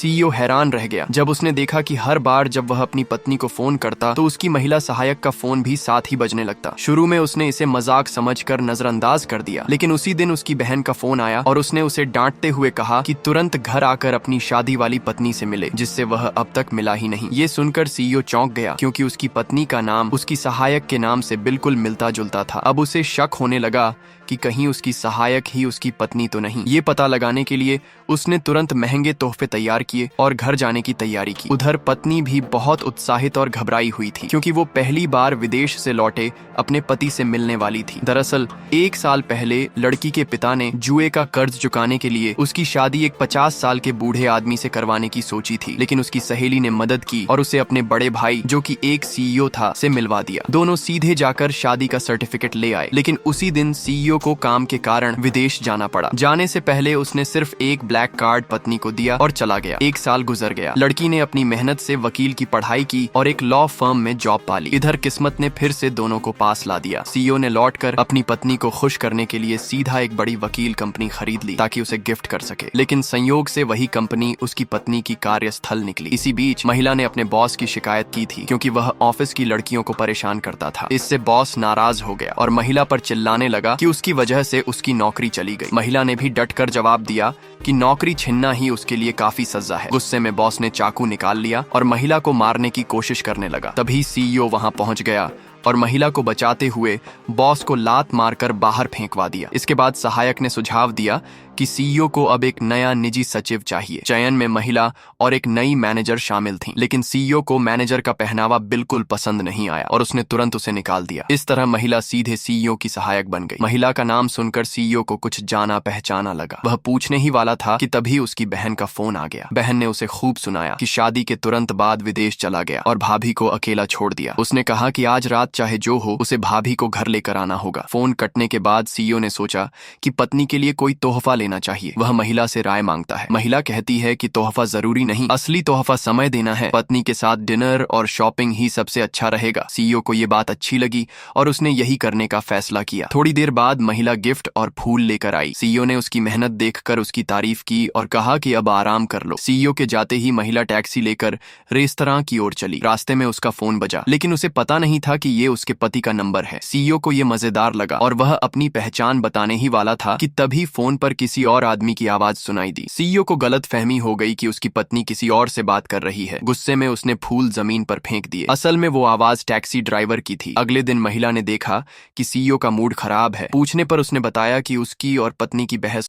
CEO हैरान रह गया जब उसने देखा कि हर बार जब वह अपनी पत्नी को फोन करता तो उसकी महिला सहायक का फोन भी साथ ही बजने लगता। शुरू में उसने इसे मजाक समझकर नजरअंदाज कर दिया, लेकिन उसी दिन उसकी बहन का फोन आया और उसने उसे डांटते हुए कहा कि तुरंत घर आकर अपनी शादी वाली पत्नी से मिले, जिससे वह अब तक मिला ही नहीं। ये सुनकर सीईओ चौंक गया, क्योंकि उसकी पत्नी का नाम उसकी सहायक के नाम से बिल्कुल मिलता जुलता था। अब उसे शक होने लगा कि कहीं उसकी सहायक ही उसकी पत्नी तो नहीं। ये पता लगाने के लिए उसने तुरंत महंगे तोहफे तैयार किए और घर जाने की तैयारी की। उधर पत्नी भी बहुत उत्साहित और घबराई हुई थी, क्योंकि वो पहली बार विदेश से लौटे अपने पति से मिलने वाली थी। दरअसल 1 साल पहले लड़की के पिता ने जुए का कर्ज चुकाने के लिए उसकी शादी एक 50 साल के बूढ़े आदमी से करवाने की सोची थी, लेकिन उसकी सहेली ने मदद की और उसे अपने बड़े भाई, जो कि एक सीईओ था, से मिलवा दिया। दोनों सीधे जाकर शादी का सर्टिफिकेट ले आए, लेकिन उसी दिन सीईओ को काम के कारण विदेश जाना पड़ा। जाने से पहले उसने सिर्फ एक ब्लैक कार्ड पत्नी को दिया और चला गया। 1 साल गुजर गया। लड़की ने अपनी मेहनत से वकील की पढ़ाई की और एक लॉ फर्म में जॉब पा ली। इधर किस्मत ने फिर से दोनों को पास ला दिया। सीईओ ने लौटकर अपनी पत्नी को खुश करने के लिए सीधा एक बड़ी वकील कंपनी खरीद ली ताकि उसे गिफ्ट कर सके, लेकिन संयोग से वही कंपनी उसकी पत्नी की कार्यस्थल निकली। इसी बीच महिला ने अपने बॉस की शिकायत की थी, क्योंकि वह ऑफिस की लड़कियों को परेशान करता था। इससे बॉस नाराज हो गया और महिला पर चिल्लाने लगा कि उसकी वजह से उसकी नौकरी चली गई। महिला ने भी डटकर जवाब दिया कि नौकरी छीनना ही उसके लिए काफी सजा है। गुस्से में बॉस ने चाकू निकाल लिया और महिला को मारने की कोशिश करने लगा। तभी सीईओ वहां पहुंच गया और महिला को बचाते हुए बॉस को लात मारकर बाहर फेंकवा दिया। इसके बाद सहायक ने सुझाव दिया कि सीईओ को अब एक नया निजी सचिव चाहिए। चयन में महिला और एक नई मैनेजर शामिल थीं, लेकिन सीईओ को मैनेजर का पहनावा बिल्कुल पसंद नहीं आया और उसने तुरंत उसे निकाल दिया। इस तरह महिला सीधे सीईओ की सहायक बन गई। महिला का नाम सुनकर सीईओ को कुछ जाना पहचाना लगा। वह पूछने ही वाला था कि तभी उसकी बहन का फोन आ गया। बहन ने उसे खूब सुनाया कि शादी के तुरंत बाद विदेश चला गया और भाभी को अकेला छोड़ दिया। उसने कहा कि आज रात चाहे जो हो, उसे भाभी को घर लेकर आना होगा। फोन कटने के बाद सीईओ ने सोचा कि पत्नी के लिए कोई तोहफा लेना चाहिए। वह महिला से राय मांगता है। महिला कहती है कि तोहफा जरूरी नहीं, असली तोहफा समय देना है। पत्नी के साथ डिनर और शॉपिंग ही सबसे अच्छा रहेगा। सीईओ को ये बात अच्छी लगी और उसने यही करने का फैसला किया। थोड़ी देर बाद महिला गिफ्ट और फूल लेकर आई। सीईओ ने उसकी मेहनत देखकर उसकी तारीफ की और कहा कि अब आराम कर लो। सीईओ के जाते ही महिला टैक्सी लेकर रेस्तरां की ओर चली। रास्ते में उसका फोन बजा, लेकिन उसे पता नहीं था कि ये उसके पति का नंबर है। सीईओ को ये मजेदार लगा और वह अपनी पहचान बताने ही वाला था कि तभी फोन पर किसी और आदमी की आवाज सुनाई दी। सीईओ को गलत फहमी हो गई कि उसकी पत्नी किसी और से बात कर रही है। गुस्से में उसने फूल जमीन पर फेंक दिए। असल में वो आवाज टैक्सी ड्राइवर की थी। अगले दिन महिला ने देखा कि सीईओ का मूड खराब है। पूछने पर उसने बताया कि उसकी और पत्नी की बहस